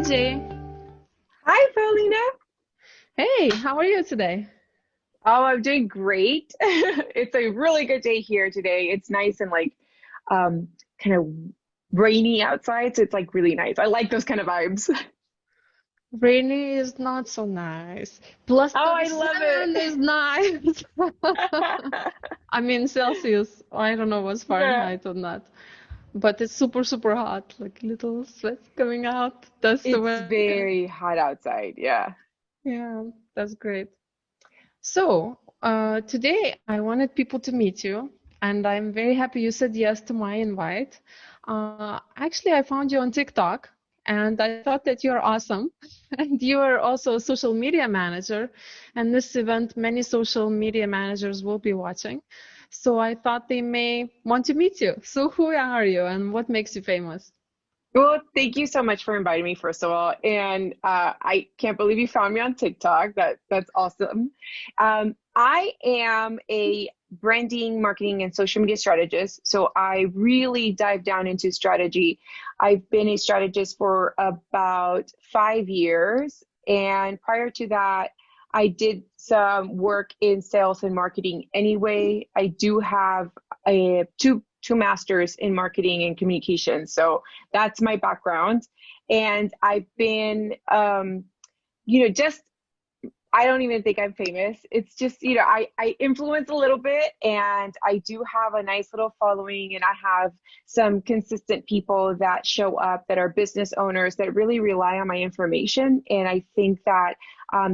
Jay. Hi, Paulina. Hey, how are you today? Oh, I'm doing great. It's a really good day here today. It's nice and um kind of rainy outside, so it's like really nice. I like those kind of vibes. Rainy is not so nice. Plus Oh, I love 37 is nice. it. I mean Celsius. I don't know what's Yeah, Fahrenheit on that. But it's super, super hot. Like little sweat coming out. That's the it's weather. very hot outside. Yeah. Yeah, that's great. So, today I wanted people to meet you, and I'm very happy you said yes to my invite. Actually, I found you on TikTok, and I thought that you're awesome. And you are also a social media manager, and this event, many social media managers will be watching. So I thought they may want to meet you. So who are you, and what makes you famous? Well, thank you so much for inviting me, first of all. And I can't believe you found me on TikTok. That's awesome. I am a branding, marketing, and social media strategist. So I really dive down into strategy. I've been a strategist for about 5 years. And prior to that, I did some work in sales and marketing anyway. I do have two masters in marketing and communication. So that's my background. And I've been, just, I don't even think I'm famous. It's just, I influence a little bit and I do have a nice little following and I have some consistent people that show up that are business owners that really rely on my information. And I think that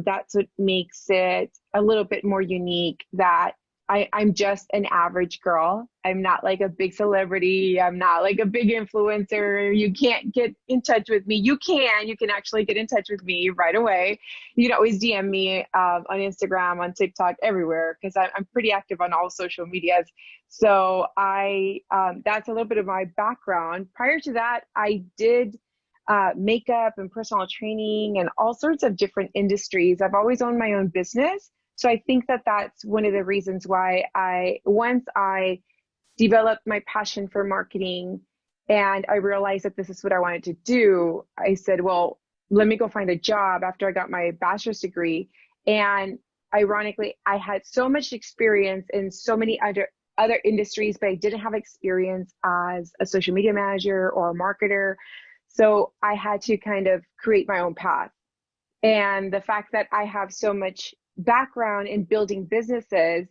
that's what makes it a little bit more unique that I'm just an average girl. I'm not like a big celebrity. I'm not like a big influencer. You can't get in touch with me. You can actually get in touch with me right away. You can always DM me on Instagram, on TikTok, everywhere, because I'm pretty active on all social medias. So that's a little bit of my background. Prior to that, I did makeup and personal training and all sorts of different industries. I've always owned my own business. So I think that that's one of the reasons why once I developed my passion for marketing and I realized that this is what I wanted to do, I said, well, let me go find a job after I got my bachelor's degree. And ironically, I had so much experience in so many other industries, but I didn't have experience as a social media manager or a marketer. So I had to kind of create my own path. And the fact that I have so much background in building businesses,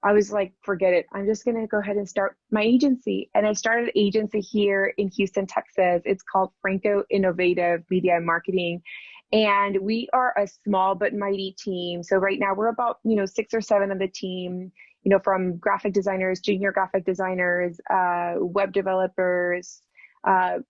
I was like, forget it. I'm just going to go ahead and start my agency. And I started an agency here in Houston, Texas. It's called Franco Innovative Media and Marketing. And we are a small but mighty team. So right now we're about, six or seven of the team, from graphic designers, junior graphic designers, web developers,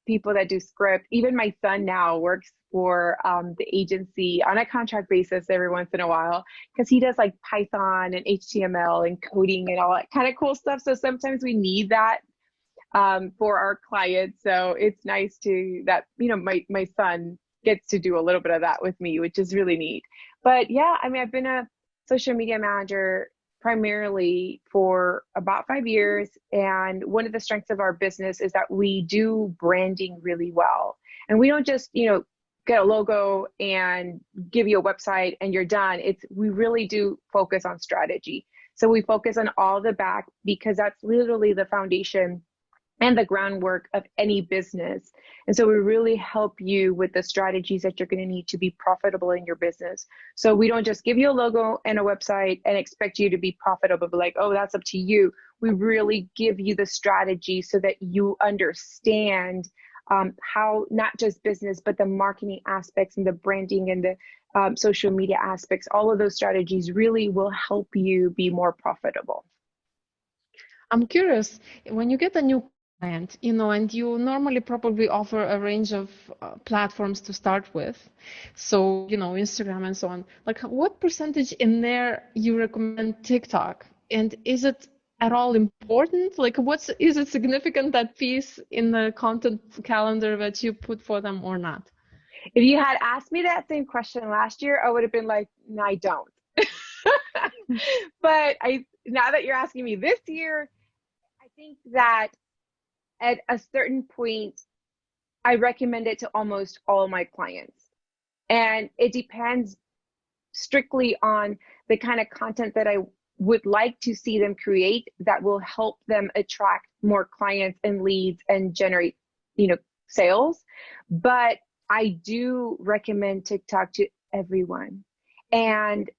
people that do script. Even my son now works for the agency on a contract basis every once in a while because he does like Python and HTML and coding and all that kind of cool stuff. So sometimes we need that for our clients. So it's nice to that my son gets to do a little bit of that with me, which is really neat. But yeah, I mean, I've been a social media manager primarily for about 5 years. And one of the strengths of our business is that we do branding really well. And we don't just, get a logo and give you a website and you're done. We really do focus on strategy. So we focus on all the back because that's literally the foundation and the groundwork of any business. And so we really help you with the strategies that you're going to need to be profitable in your business. So we don't just give you a logo and a website and expect you to be profitable, but like, oh, that's up to you. We really give you the strategy so that you understand how not just business, but the marketing aspects and the branding and the social media aspects, all of those strategies really will help you be more profitable. I'm curious, when you get a new client, and you normally probably offer a range of platforms to start with. So, Instagram and so on. Like, what percentage in there you recommend TikTok? And is it at all important? Like, is it significant that piece in the content calendar that you put for them or not? If you had asked me that same question last year, I would have been like, no, I don't. But now that you're asking me this year, I think that at a certain point, I recommend it to almost all my clients. And it depends strictly on the kind of content that I would like to see them create that will help them attract more clients and leads and generate, sales. But I do recommend TikTok to everyone. And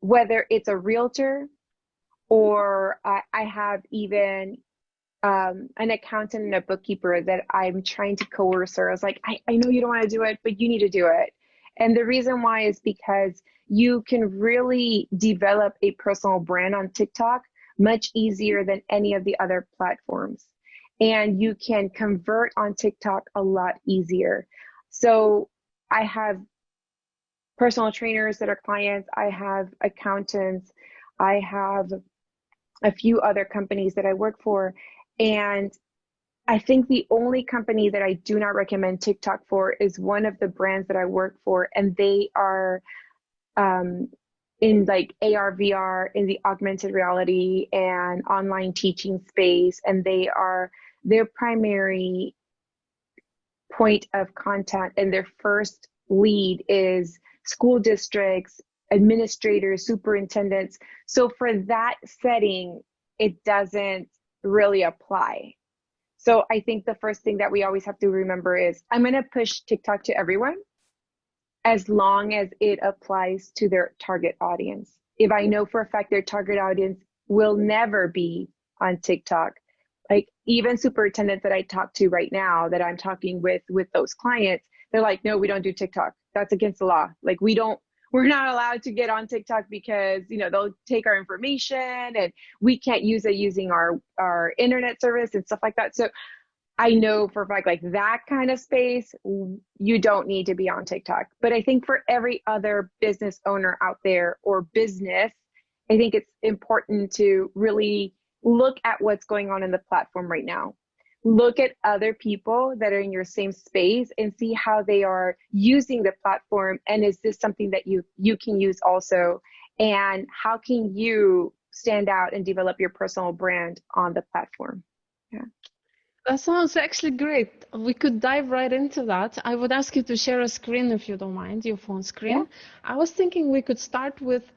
whether it's a realtor or I have even an accountant and a bookkeeper that I'm trying to coerce her. I was like, I know you don't want to do it, but you need to do it. And the reason why is because you can really develop a personal brand on TikTok much easier than any of the other platforms. And you can convert on TikTok a lot easier. So I have personal trainers that are clients, I have accountants, I have a few other companies that I work for. And I think the only company that I do not recommend TikTok for is one of the brands that I work for, and they are in like AR, VR, in the augmented reality and online teaching space, and they are their primary point of contact, and their first lead is school districts, administrators, superintendents. So for that setting, it doesn't really apply. So I think the first thing that we always have to remember is I'm going to push TikTok to everyone as long as it applies to their target audience. If I know for a fact their target audience will never be on TikTok, like even superintendents that I talk to right now that I'm talking with those clients, they're like, no, we don't do TikTok. That's against the law. Like we're not allowed to get on TikTok because, they'll take our information and we can't use it using our internet service and stuff like that. So I know for a fact, like that kind of space, you don't need to be on TikTok. But I think for every other business owner out there or business, I think it's important to really look at what's going on in the platform right now. Look at other people that are in your same space and see how they are using the platform. And is this something that you can use also? And how can you stand out and develop your personal brand on the platform? Yeah. That sounds actually great. We could dive right into that. I would ask you to share a screen if you don't mind, your phone Yeah. screen. I was thinking we could start with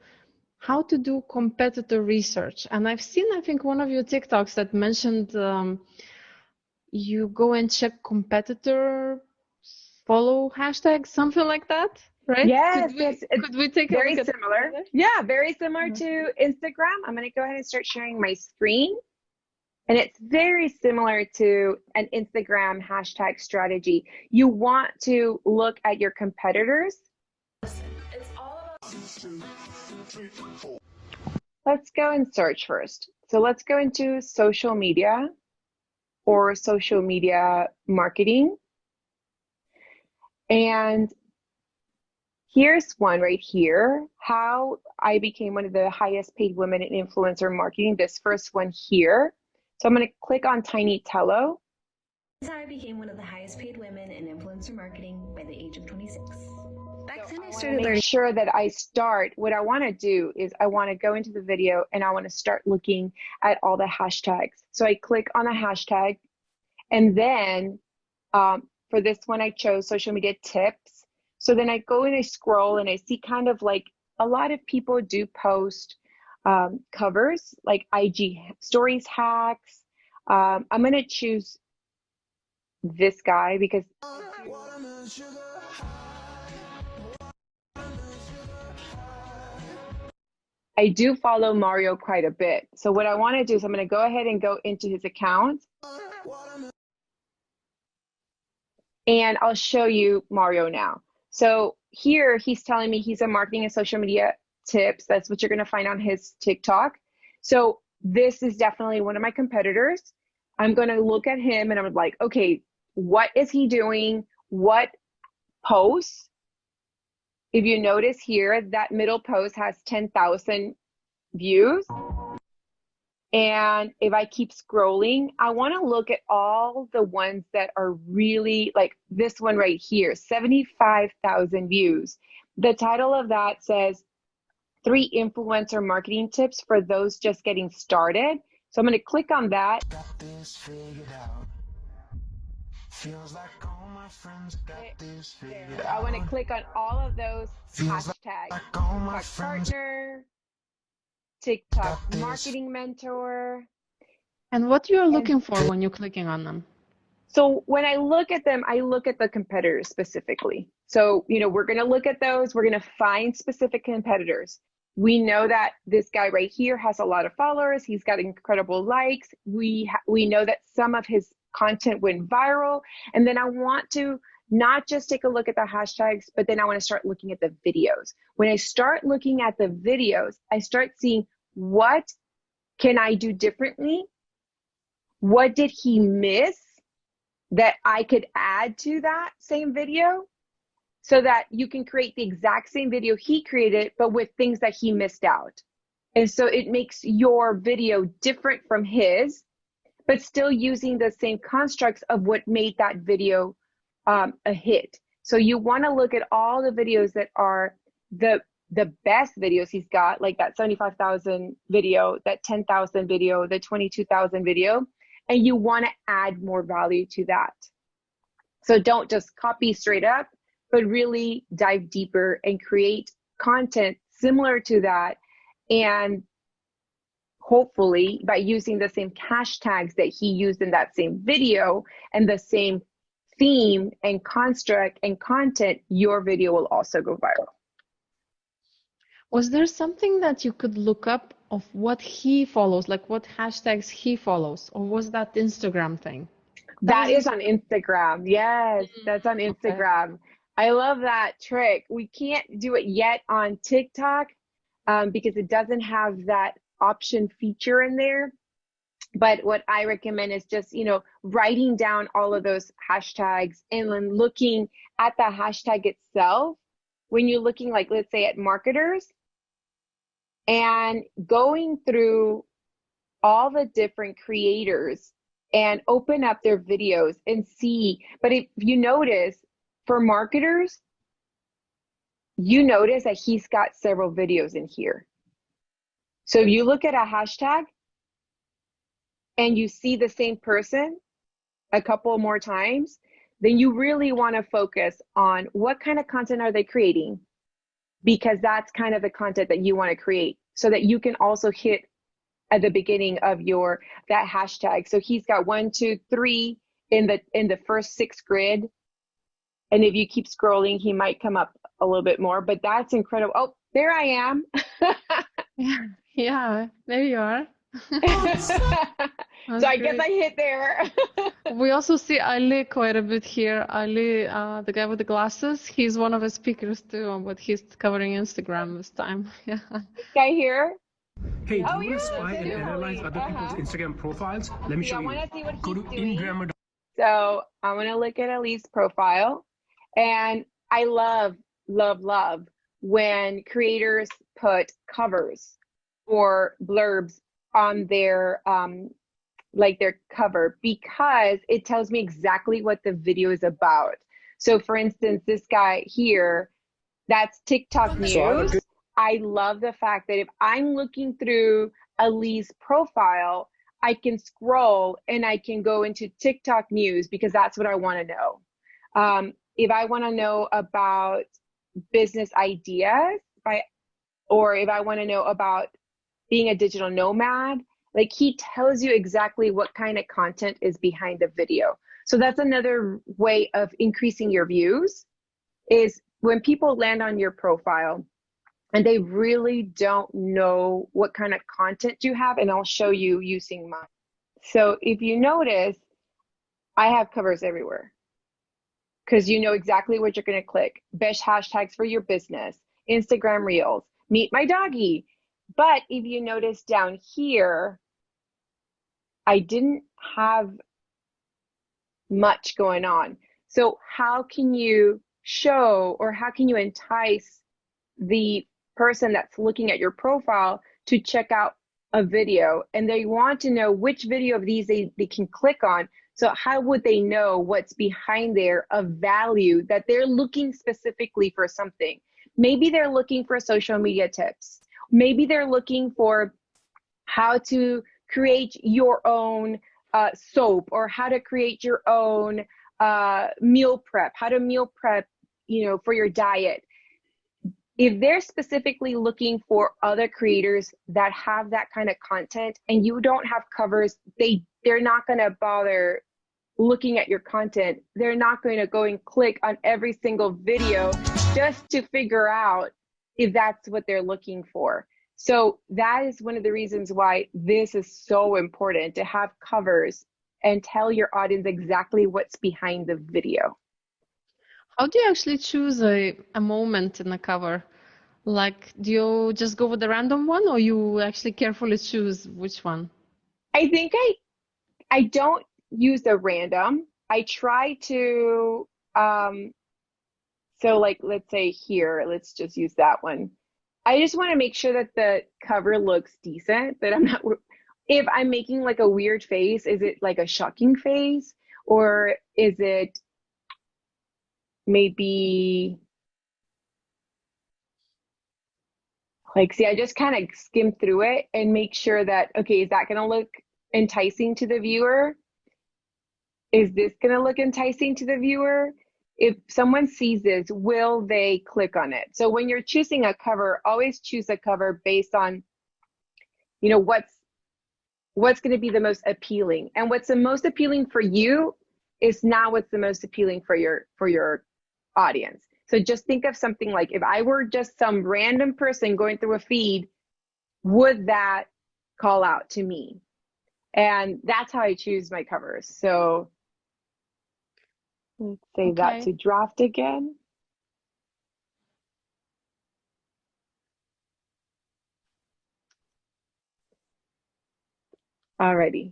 how to do competitor research. And I've seen, I think, one of your TikToks that mentioned you go and check competitor follow hashtag, something like that, right? Yes, yes, it's Could we take a very look at that similar. together? Yeah, very similar to Instagram. I'm going to go ahead and start sharing my screen. And it's very similar to an Instagram hashtag strategy. You want to look at your competitors. Let's go and search first. So let's go into social media or social media marketing. And here's one right here, how I became one of the highest paid women in influencer marketing, this first one here. So I'm going to click on Tiny Tello. This is how I became one of the highest paid women in influencer marketing by the age of 26. Back then I started learning. Make sure that what I want to do is I want to go into the video and I want to start looking at all the hashtags. So I click on a hashtag, and then for this one, I chose social media tips. So then I go and I scroll and I see kind of like a lot of people do post covers, like IG stories hacks. I'm going to choose this guy because I do follow Mario quite a bit. So what I want to do is I'm going to go ahead and go into his account. And I'll show you Mario now. So here he's telling me he's a marketing and social media tips. That's what you're going to find on his TikTok. So this is definitely one of my competitors. I'm going to look at him and I'm like, okay, what is he doing? What posts? If you notice here, that middle post has 10,000 views. And if I keep scrolling, I want to look at all the ones that are really like this one right here, 75,000 views. The title of that says 3 influencer marketing tips for those just getting started. So I'm going to click on that. There. I want to click on all of those hashtags. TikTok partner, TikTok marketing mentor. And what you're And looking for when you're clicking on them? so when I look at them, I look at the competitors specifically. So, we're going to look at those. We're going to find specific competitors. We know that this guy right here has a lot of followers. He's got incredible likes. We know that some of his content went viral. And then I want to not just take a look at the hashtags, but then I want to start looking at the videos. When I start looking at the videos, I start seeing what can I do differently? What did he miss that I could add to that same video, so that you can create the exact same video he created, but with things that he missed out. And so it makes your video different from his, but still using the same constructs of what made that video a hit. So you want to look at all the videos that are the best videos he's got, like that 75,000 video, that 10,000 video, the 22,000 video, and you want to add more value to that. So don't just copy straight up, but really dive deeper and create content similar to that. And hopefully by using the same hashtags that he used in that same video and the same theme and construct and content, your video will also go viral. Was there something that you could look up of what he follows, like what hashtags he follows, or was that the Instagram thing? That is on Instagram. Yes, that's on Instagram. Okay. I love that trick. We can't do it yet on TikTok because it doesn't have that option feature in there. But what I recommend is just, writing down all of those hashtags and then looking at the hashtag itself when you're looking, like, let's say at marketers, and going through all the different creators and open up their videos and see. But if you notice, for marketers, you notice that he's got several videos in here. So if you look at a hashtag and you see the same person a couple more times, then you really want to focus on what kind of content are they creating, because that's kind of the content that you want to create so that you can also hit at the beginning of that hashtag. So he's got 1, 2, 3 in the first 6 grid. And if you keep scrolling, he might come up a little bit more, but that's incredible. Oh, there I am. Yeah, there you are. So I guess I hit there. We also see Ali quite a bit here. Ali, the guy with the glasses, he's one of the speakers too, but he's covering Instagram this time. Yeah. This guy here? Hey, do you want to spy and analyze other people's Instagram profiles? Let me show you. I want to see what Go to Instagram. So I'm going to look at Ali's profile. And I love when creators put covers or blurbs on their their cover, because it tells me exactly what the video is about. So for instance, this guy here, that's TikTok news. I love the fact that if I'm looking through Ali's profile, I can scroll and I can go into TikTok news because that's what I want to know. If I want to know about business ideas, or if I want to know about being a digital nomad, like, he tells you exactly what kind of content is behind the video. So that's another way of increasing your views, is when people land on your profile and they really don't know what kind of content you have, and I'll show you using mine. So if you notice, I have covers everywhere, because you know exactly what you're going to click. Best hashtags for your business, Instagram Reels, meet my doggy. But if you notice down here, I didn't have much going on. So how can you show, or how can you entice the person that's looking at your profile to check out a video, and they want to know which video of these they can click on? So how would they know what's behind there of value, that they're looking specifically for something? Maybe they're looking for social media tips. Maybe they're looking for how to create your own soap, or how to create your own meal prep, how to meal prep, for your diet. If they're specifically looking for other creators that have that kind of content and you don't have covers, they're not going to bother looking at your content. They're not going to go and click on every single video just to figure out if that's what they're looking for. So that is one of the reasons why this is so important, to have covers and tell your audience exactly what's behind the video. How do you actually choose a moment in a cover? Like, do you just go with a random one, or you actually carefully choose which one? I think I don't use the random. I try to, so like, let's say here, let's just use that one. I just want to make sure that the cover looks decent, that I'm not, if I'm making like a weird face, is it like a shocking face, or is it maybe like, see, I just kind of skim through it and make sure that, okay, is that going to look enticing to the viewer? Is this going to look enticing to the viewer? If someone sees this, will they click on it? So when you're choosing a cover, always choose a cover based on, what's going to be the most appealing. And what's the most appealing for you is not what's the most appealing for your audience. So just think of something like, if I were just some random person going through a feed, would that call out to me? And that's how I choose my covers. So let's save that to draft again. Alrighty.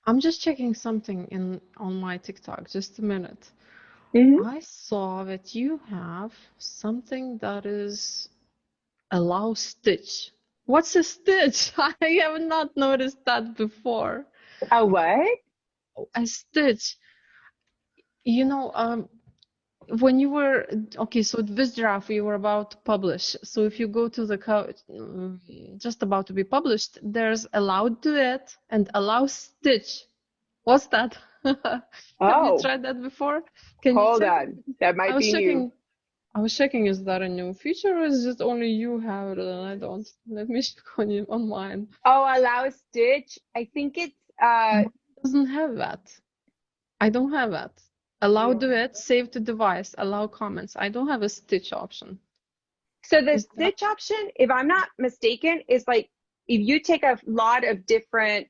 I'm just checking something on my TikTok. Just a minute. Mm-hmm. I saw that you have something that is allow stitch. What's a stitch? I have not noticed that before. A what? A stitch. When you were okay, so this draft you were about to publish. So if you go to just about to be published, there's allow duet and allow stitch. What's that? Have you tried that before? Can you Hold check? on. That might be new. I was checking, is that a new feature, or is it only you have it and I don't? Let me check on mine. Oh, allow stitch. I think it's Mine doesn't have that. I don't have that. Allow duet, save to device, allow comments. I don't have a stitch option. So the stitch option, if I'm not mistaken, is like if you take a lot of different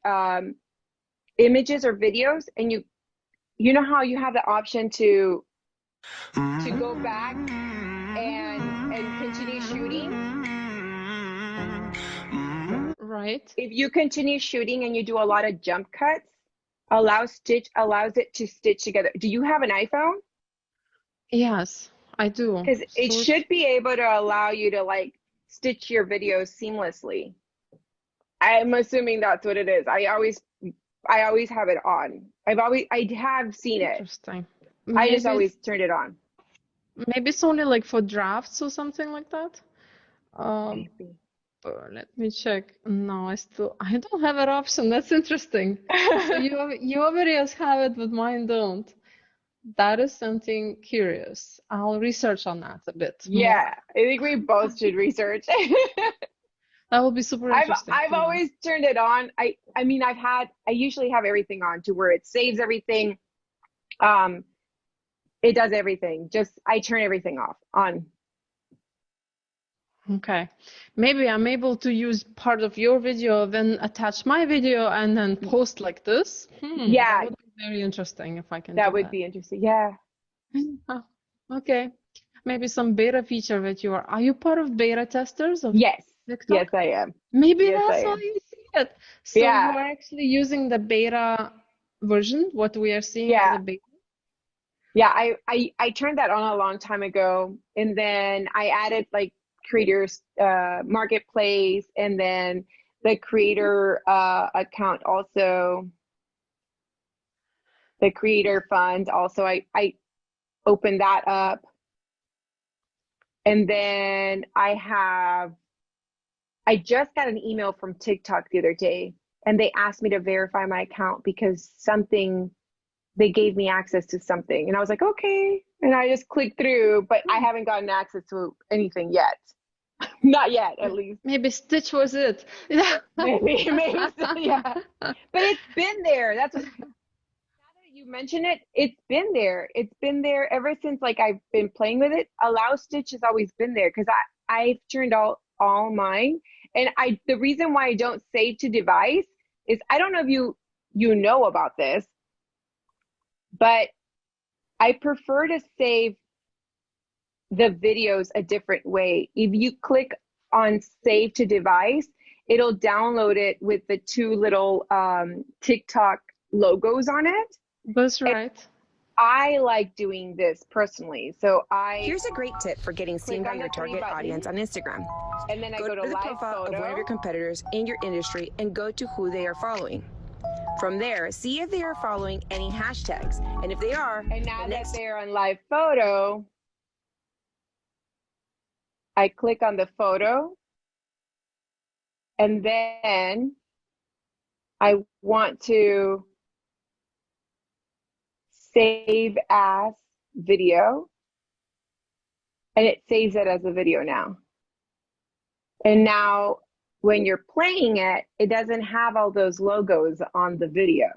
images or videos, and you know how you have the option to go back and continue shooting. Right. If you continue shooting and you do a lot of jump cuts, allow stitch allows it to stitch together. Do you have an iPhone? Yes, I do. Because it should be able to allow you to like stitch your videos seamlessly. I'm assuming that's what it is. I always have it on. I have seen it. Interesting. I just always turned it on. Maybe it's only like for drafts or something like that. Maybe. Let me check. No, I don't have that option. That's interesting. So you already have it, but mine don't. That is something curious. I'll research on that a bit more. Yeah, I think we both should research. That will be super interesting. I've always turned it on. I mean, I usually have everything on to where it saves everything. It does everything. Just I turn everything on. Okay. Maybe I'm able to use part of your video, then attach my video and then post like this. Yeah. That would be very interesting if I can do that. That would be interesting. Yeah. Okay. Maybe some beta feature that are you part of beta testers of Yes. TikTok? Yes, I am. Maybe Yes, that's why you see it. So you are actually using the beta version, what we are seeing as the beta? Yeah, I turned that on a long time ago, and then I added like creators marketplace, and then the creator account also, the creator fund also. I opened that up, and then I just got an email from TikTok the other day, and they asked me to verify my account because something they gave me access to something. And I was like, okay. And I just clicked through, but I haven't gotten access to anything yet. Not yet, at least. Maybe Stitch was it. Yeah. Maybe so, yeah. But it's been there. That's what, now that you mention it, it's been there. It's been there ever since like I've been playing with it. Allow Stitch has always been there because I've turned all mine. And the reason why I don't save to device is I don't know if you know about this, but I prefer to save the videos a different way. If you click on save to device, it'll download it with the two little TikTok logos on it. That's right. I like doing this personally. So Here's a great tip for getting seen by your target audience on Instagram. And then I go to the live profile photo of one of your competitors in your industry and go to who they are following. From there, see if they are following any hashtags. And if they are, and now that they're on live photo, I click on the photo, and then I want to save as video, and it saves it as a video now. And now when you're playing it, it doesn't have all those logos on the video.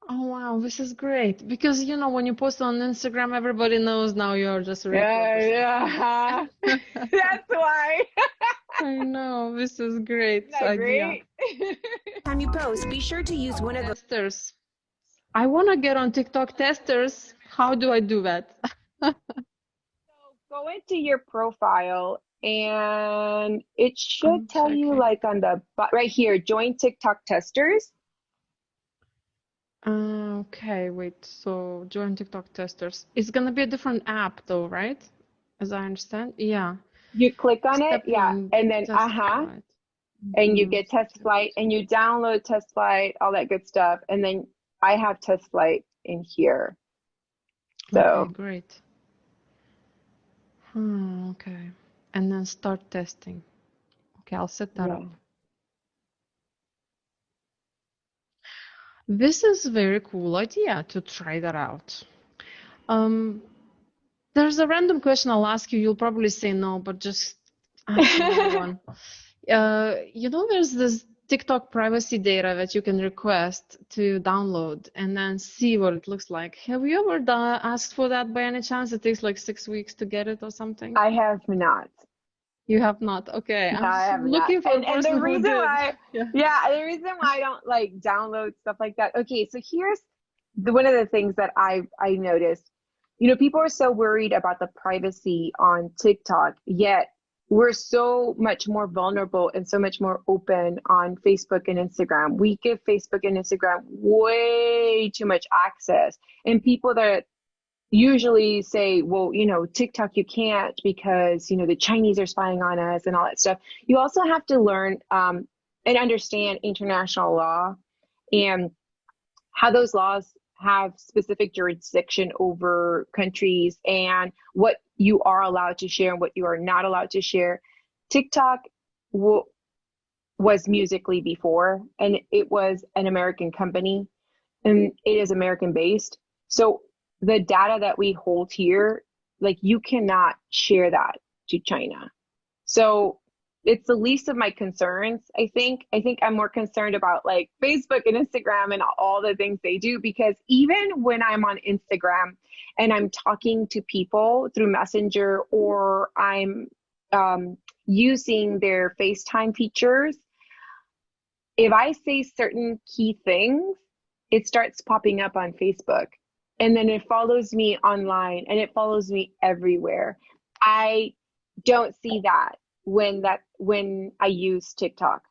Oh wow, this is great because when you post on Instagram, everybody knows now you're just a reporter. Yeah. That's why. I know, this is great Isn't that idea. great? time you post, be sure to use one of the Testers. I want to get on TikTok testers. How do I do that? So go into your profile and it should tell you like on the right here, join TikTok testers. Okay, wait. So join TikTok testers. It's gonna be a different app though, right? As I understand. Yeah. You click on it, Step yeah, one, and then test flight. and you get test flight and you download test flight, all that good stuff, and then I have test flight in here. So Okay, great. Okay. And then start testing. Okay, I'll set that up. This is a very cool idea to try that out. There's a random question I'll ask you. You'll probably say no, but just ask another one. There's this TikTok privacy data that you can request to download and then see what it looks like. Have you ever asked for that by any chance? It takes like 6 weeks to get it or something. I have not. You have not? Okay. No, I have looking not. for a person the who reason did. why, the reason why I don't like download stuff like that. Okay, so here's one of the things that I noticed. People are so worried about the privacy on TikTok, yet we're so much more vulnerable and so much more open on Facebook and Instagram. We give Facebook and Instagram way too much access, and people that usually say, well, TikTok, you can't because, the Chinese are spying on us and all that stuff. You also have to learn and understand international law and how those laws have specific jurisdiction over countries and what you are allowed to share and what you are not allowed to share. TikTok was Musical.ly before, and it was an American company, and it is American based. So the data that we hold here, like you cannot share that to China. So it's the least of my concerns. I think I'm more concerned about like Facebook and Instagram and all the things they do, because even when I'm on Instagram and I'm talking to people through Messenger or I'm using their FaceTime features, if I say certain key things, it starts popping up on Facebook. And then it follows me online and it follows me everywhere. I don't see that when I use TikTok.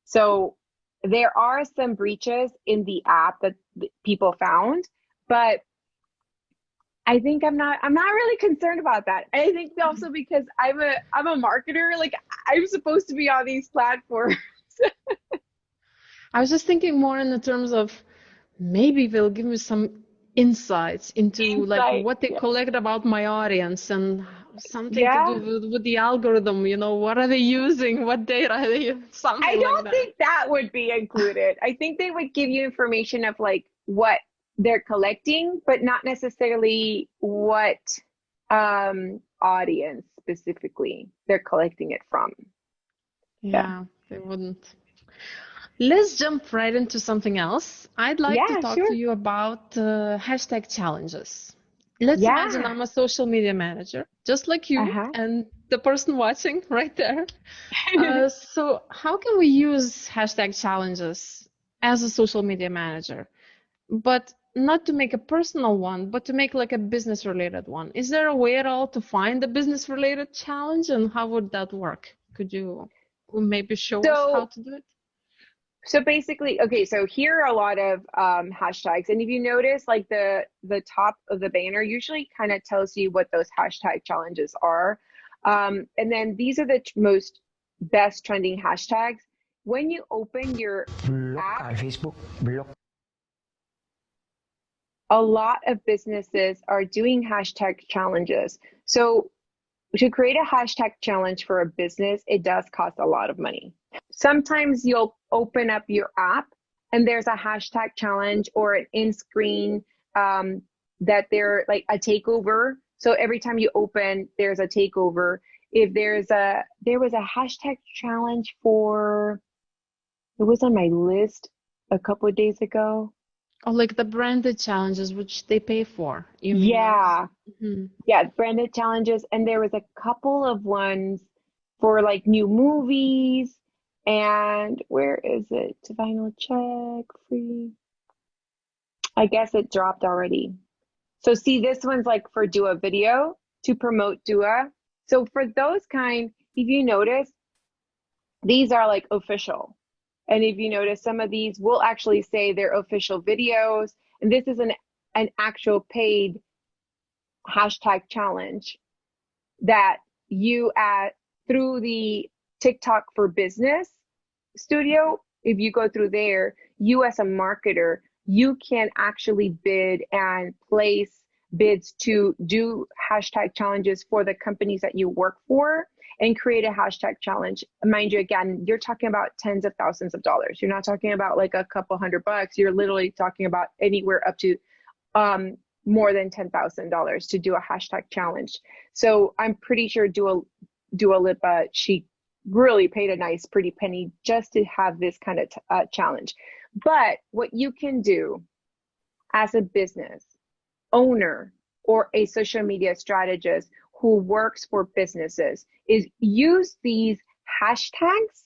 So there are some breaches in the app that people found, but I think I'm not really concerned about that. I think also because I'm a marketer, like I'm supposed to be on these platforms. I was just thinking more in the terms of maybe they'll give me some insights into like what they collect about my audience and something to do with the algorithm, what are they using, what data are they using, something I don't like think that would be included. I think they would give you information of like what they're collecting, but not necessarily what audience specifically they're collecting it from. Yeah, they wouldn't. Let's jump right into something else. I'd like to Yeah, talk to sure. you about hashtag challenges. Let's imagine Yeah. I'm a social media manager, just like you Uh-huh. and the person watching right there. So how can we use hashtag challenges as a social media manager, but not to make a personal one, but to make like a business related one? Is there a way at all to find a business related challenge, and how would that work? Could you maybe show us how So to do it? so basically, okay, so here are a lot of hashtags. And if you notice, like the top of the banner usually kind of tells you what those hashtag challenges are. And then these are the most best trending hashtags. When you open your app, Facebook, block. a lot of businesses are doing hashtag challenges. So to create a hashtag challenge for a business, it does cost a lot of money. Sometimes you'll open up your app and there's a hashtag challenge or an in-screen that they're like a takeover. So every time you open, there's a takeover. If there was a hashtag challenge for, it was on my list a couple of days ago. Or like the branded challenges, which they pay for. You mean those? Yeah, Mhm. yeah, branded challenges. And there was a couple of ones for like new movies. And where is it? Vinyl check, free. I guess it dropped already. So see, this one's like for do a video to promote Dua. So for those kind, if you notice, these are like official. And if you notice, some of these will actually say they're official videos. And this is an actual paid hashtag challenge that you at through the TikTok for Business studio, if you go through there, you as a marketer, you can actually bid and place bids to do hashtag challenges for the companies that you work for and create a hashtag challenge. Mind you, again, you're talking about tens of thousands of dollars. You're not talking about like a couple $100. You're literally talking about anywhere up to more than $10,000 to do a hashtag challenge. So I'm pretty sure Dua Lipa, she really paid a nice pretty penny just to have this kind of challenge. But what you can do as a business owner or a social media strategist who works for businesses is use these hashtags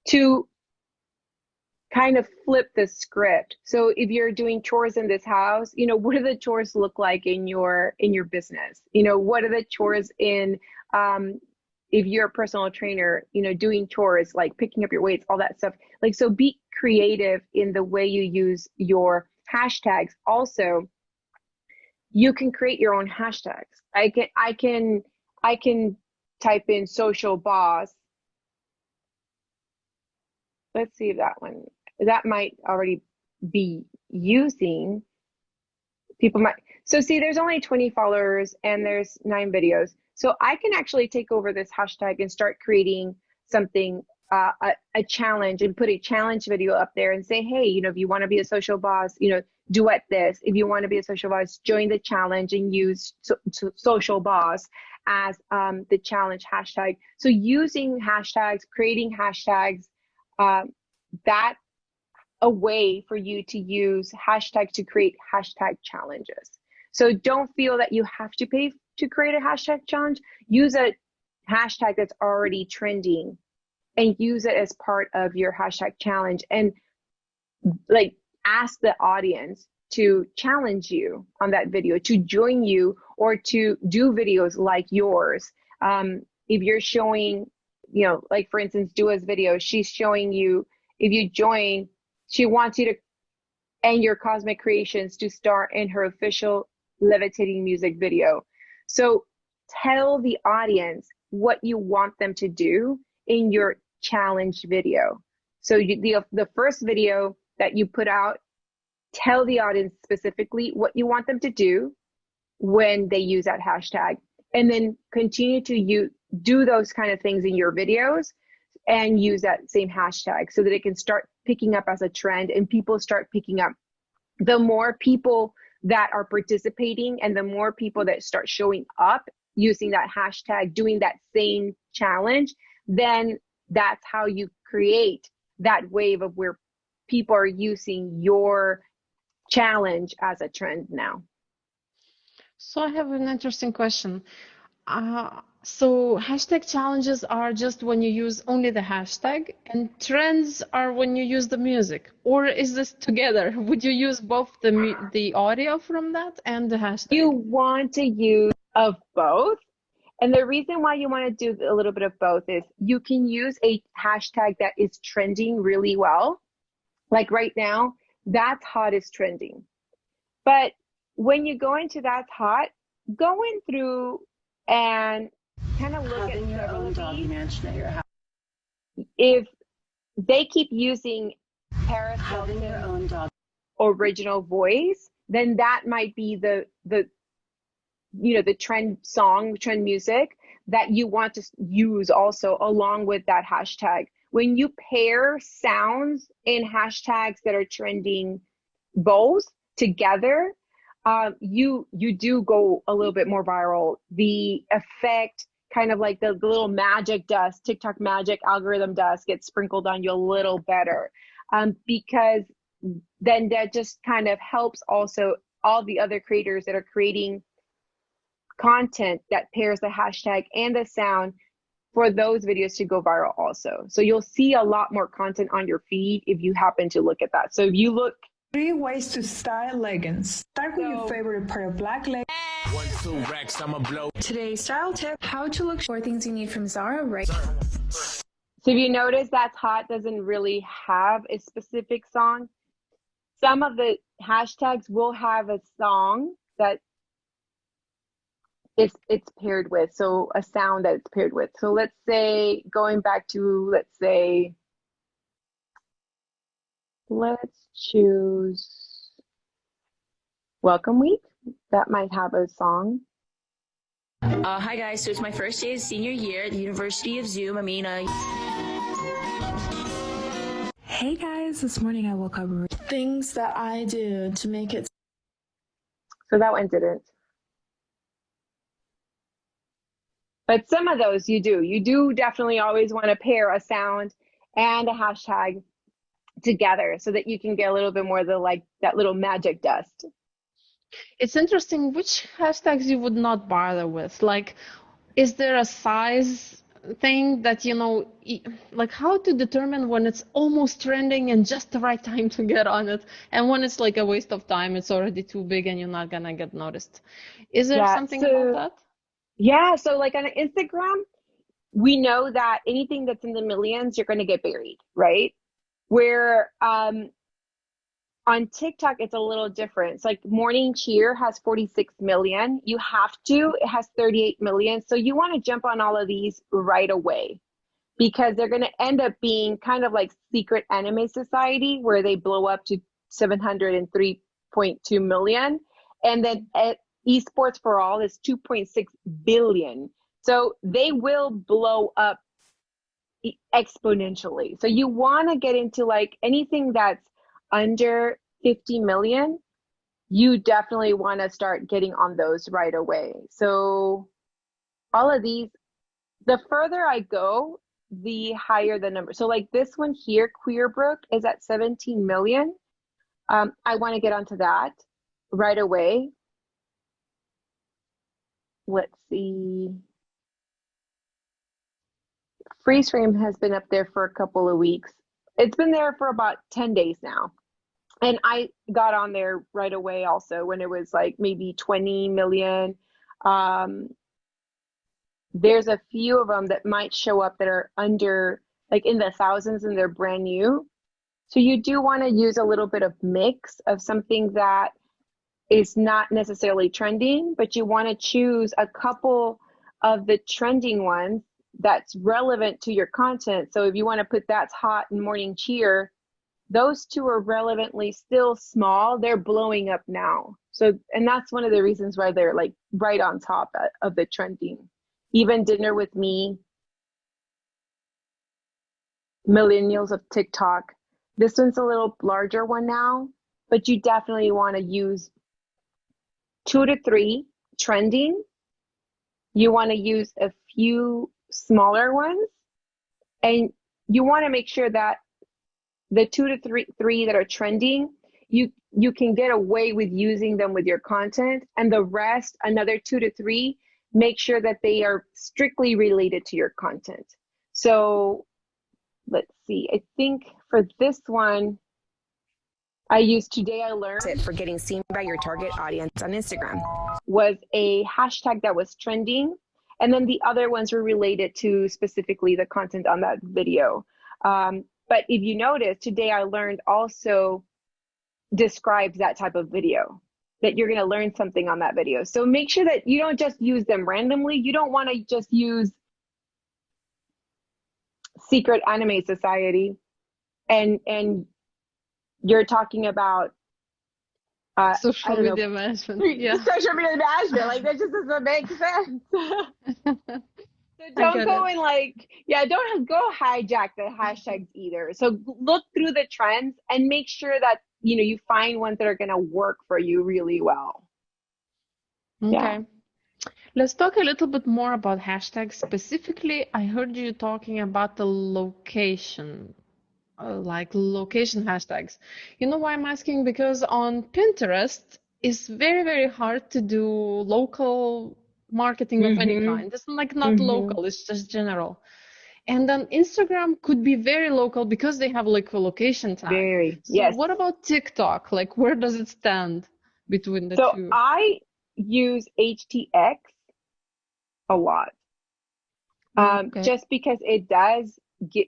to kind of flip the script. So if you're doing chores in this house, what do the chores look like in your business? What are the chores in if you're a personal trainer, doing chores like picking up your weights, all that stuff. Like, so be creative in the way you use your hashtags. Also, you can create your own hashtags. I can type in social boss. Let's see if that might already be using. People might. So see, there's only 20 followers and there's 9 videos. So I can actually take over this hashtag and start creating something, a challenge, and put a challenge video up there and say, hey, if you want to be a social boss, duet this. If you want to be a social boss, join the challenge and use social boss as the challenge hashtag. So using hashtags, creating hashtags, that a way for you to use hashtags to create hashtag challenges. So don't feel that you have to pay to create a hashtag challenge. Use a hashtag that's already trending and use it as part of your hashtag challenge, and like ask the audience to challenge you on that video, to join you, or to do videos like yours. If you're showing, like for instance, Dua's video, she's showing you, if you join, she wants you to, and your cosmic creations to star in her official levitating music video. So tell the audience what you want them to do in your challenge video. So the first video that you put out, tell the audience specifically what you want them to do when they use that hashtag, and then continue to do those kind of things in your videos and use that same hashtag so that it can start picking up as a trend and people start picking up the more people that are participating and the more people that start showing up using that hashtag, doing that same challenge, then that's how you create that wave of where people are using your challenge as a trend now. So I have an interesting question. So hashtag challenges are just when you use only the hashtag, and trends are when you use the music, or is this together? Would you use both the audio from that and the hashtag? You want to use of both. And the reason why you want to do a little bit of both is you can use a hashtag that is trending really well. Like right now, that's hot is trending. But when you go into that's hot, going through and kind of look at several of these. If they keep using Paris Hilton's original voice, then that might be the trend song, trend music that you want to use also along with that hashtag. When you pair sounds and hashtags that are trending both together, you do go a little bit more viral. The effect, kind of like the little magic dust, TikTok magic algorithm dust, gets sprinkled on you a little better, because then that just kind of helps also all the other creators that are creating content that pairs the hashtag and the sound for those videos to go viral also. So you'll see a lot more content on your feed if you happen to look at that. So if you look 3 ways to style leggings. Start with your favorite pair of black leggings. 1, 2 racks, I'ma blow. Today's style tip: how to look. 4 things you need from Zara, right? So if you notice, That's Hot doesn't really have a specific song. Some of the hashtags will have a song that it's paired with, so a sound that it's paired with. So let's say, going back to, let's choose Welcome Week. That might have a song. Hi guys, so it's my first day of senior year at the University of Zoom. Hey guys, this morning I woke up. Things that I do to make it. So that one didn't. But some of those you do. You do definitely always want to pair a sound and a hashtag together so that you can get a little bit more of that little magic dust. It's interesting which hashtags you would not bother with. Like, is there a size thing that, like how to determine when it's almost trending and just the right time to get on it, and when it's like a waste of time, it's already too big and you're not gonna get noticed? Is there something about that? Yeah, so like on Instagram, we know that anything that's in the millions, you're going to get buried, right? Where on TikTok, it's a little different. It's like Morning Cheer has 46 million. You have to, it has 38 million. So you want to jump on all of these right away, because they're going to end up being kind of like Secret Anime Society, where they blow up to 703.2 million. And then Esports for All is 2.6 billion. So they will blow up exponentially. So you want to get into like anything that's under 50 million. You definitely want to start getting on those right away. So all of these, the further I go, the higher the number. So like this one here, Queerbrook, is at 17 million. I want to get onto that right away. Let's see. Freeze Frame has been up there for a couple of weeks. It's been there for about 10 days now. And I got on there right away also when it was like maybe 20 million. There's a few of them that might show up that are under, like in the thousands, and they're brand new. So you do want to use a little bit of mix of something that is not necessarily trending, but you want to choose a couple of the trending ones that's relevant to your content. So if you want to put That's Hot and Morning Cheer, those two are relevantly still small. They're blowing up now. So, and that's one of the reasons why they're like right on top of the trending. Even Dinner with Me, Millennials of TikTok. This one's a little larger one now, but you definitely want to use 2 to 3 trending. You want to use a few smaller ones, and you want to make sure that the 2 to 3 that are trending, you can get away with using them with your content, and the rest, another 2 to 3, make sure that they are strictly related to your content. So let's see, I think for this one, I used Today I Learned For getting seen by your target audience on Instagram. was a hashtag that was trending. And then the other ones were related to specifically the content on that video. But if you notice, Today I Learned also describes that type of video, that you're going to learn something on that video. So make sure that you don't just use them randomly. You don't want to just use Secret Anime Society and you're talking about Social media management. Yeah. social media management. Like, that just doesn't make sense. So don't go and don't go hijack the hashtags either. So look through the trends and make sure that you find ones that are going to work for you really well. Okay. Yeah. Let's talk a little bit more about hashtags. Specifically, I heard you talking about the location, like location hashtags. You know why I'm asking? Because on Pinterest, it's very, very hard to do local marketing of any kind. It's not local, it's just general. And then Instagram could be very local because they have like a location tag. Very. So Yes. what about TikTok? Like, where does it stand between the So two? I use HTX a lot. Okay. Just because it does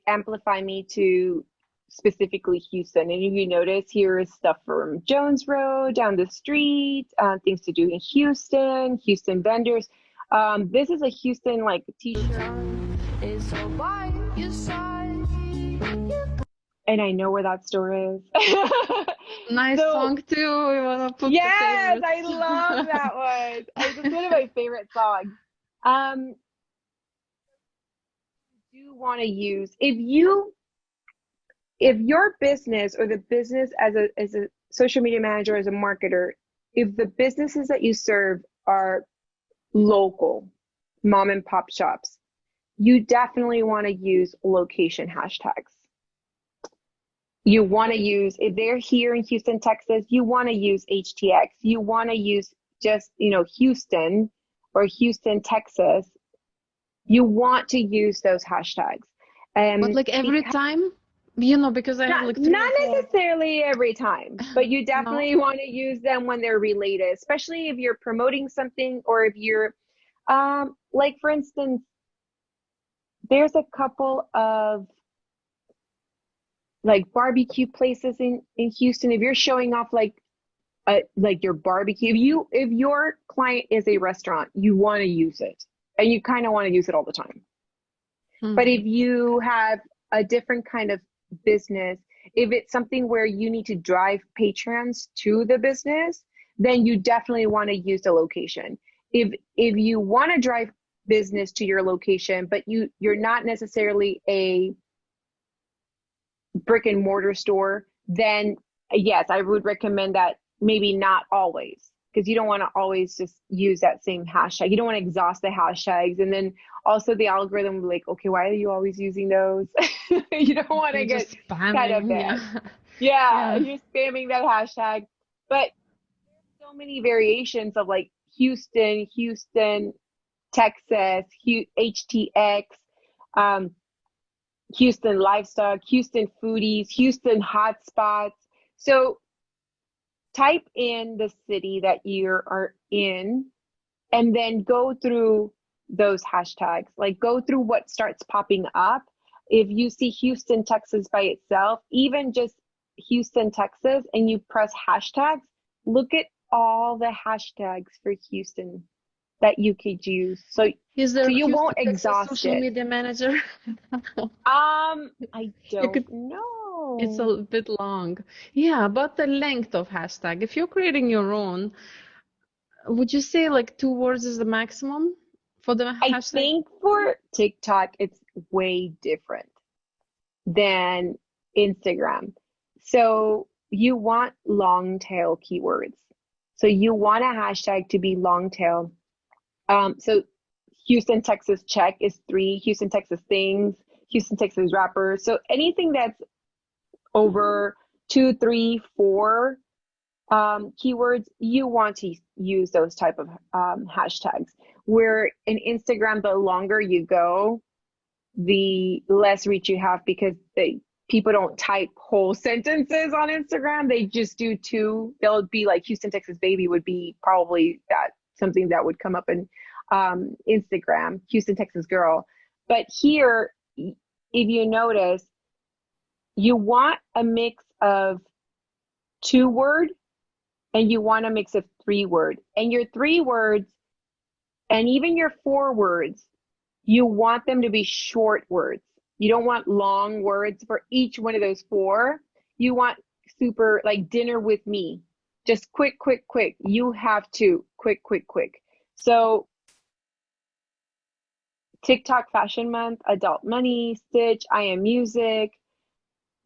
amplify me to specifically Houston. And if you notice, here is stuff from Jones Road, down the street, things to do in Houston vendors. This is a Houston t-shirt. And I know where that store is. Nice song too. We wanna put the Yes, favorites. I love that one. It's one of my favorite songs. You want to use, if your business or the business as a social media manager, as a marketer, if the businesses that you serve are local mom and pop shops, you definitely want to use location hashtags. You want to use, if they're here in Houston, Texas, you want to use HTX. You want to use just, Houston or Houston, Texas. You want to use those hashtags. But like every time, because I have like three not or four. necessarily every time, but you definitely want to use them when they're related, especially if you're promoting something, or if you're, like for instance, there's a couple of like barbecue places in Houston. If you're showing off like your barbecue, if your client is a restaurant, you want to use it, and you kind of want to use it all the time. But if you have a different kind of business, if it's something where you need to drive patrons to the business, then you definitely want to use the location. If you want to drive business to your location, but you're not necessarily a brick and mortar store, then yes, I would recommend that maybe not always, because you don't want to always just use that same hashtag. You don't want to exhaust the hashtags, and then also the algorithm will be like, okay, why are you always using those? You don't want to get kind of bad. Yeah, you're spamming that hashtag. But there's so many variations of like Houston, Texas, HTX, Houston livestock, Houston foodies, Houston hotspots. So type in the city that you are in, and then go through those hashtags. Like, go through what starts popping up. If you see Houston, Texas by itself, even just Houston, Texas, and you press hashtags, look at all the hashtags for Houston that you could use. So you won't exhaust it. Social media manager? I don't know. It's a bit long. Yeah, but the length of hashtag. If you're creating your own, would you say like 2 words is the maximum for the hashtag? I think for TikTok, it's way different than Instagram. So you want long tail keywords. So you want a hashtag to be long tail. So Houston, Texas check is 3, Houston, Texas things, Houston, Texas rappers. So anything that's over 2, 3, 4 keywords, you want to use those type of hashtags. Where in Instagram, the longer you go, the less reach you have, because people don't type whole sentences on Instagram. They just do 2. They'll be like Houston, Texas baby would be probably something that would come up in Instagram, Houston, Texas girl. But here, if you notice, you want a mix of 2-word and you want a mix of 3-word. And your 3 words and even your 4 words, you want them to be short words. You don't want long words for each one of those 4. You want super, like dinner with me. Just quick, quick, quick. You have to quick, quick, quick. So TikTok Fashion Month, Adult Money, Stitch, I Am Music,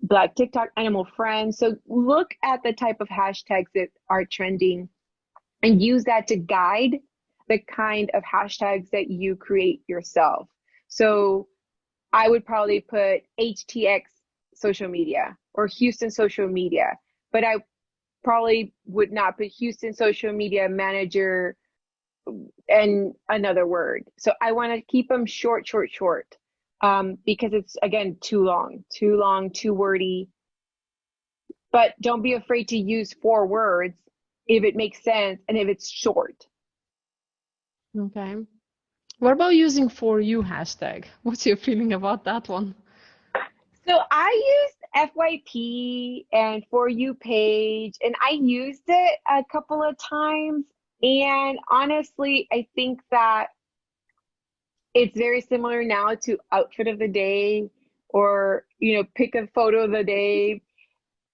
Black TikTok, Animal Friends. So look at the type of hashtags that are trending and use that to guide the kind of hashtags that you create yourself. So I would probably put HTX social media or Houston social media, but I probably would not put Houston social media manager and another word. So I want to keep them short, short, short, because it's, again, too long, too wordy. But don't be afraid to use 4 words if it makes sense and if it's short. Okay. What about using for you hashtag? What's your feeling about that one? So I used FYP and For You page, and I used it a couple of times. And honestly, I think that it's very similar now to outfit of the day or, pick a photo of the day.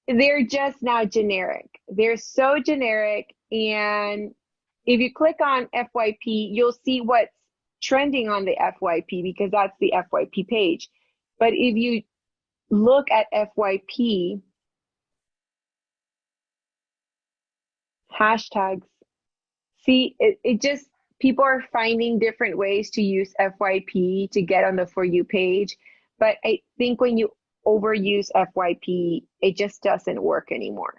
They're just now generic. They're so generic. And if you click on FYP, you'll see what's trending on the FYP, because that's the FYP page. But if you look at FYP hashtags, see, it just, people are finding different ways to use FYP to get on the For You page. But I think when you overuse FYP, it just doesn't work anymore.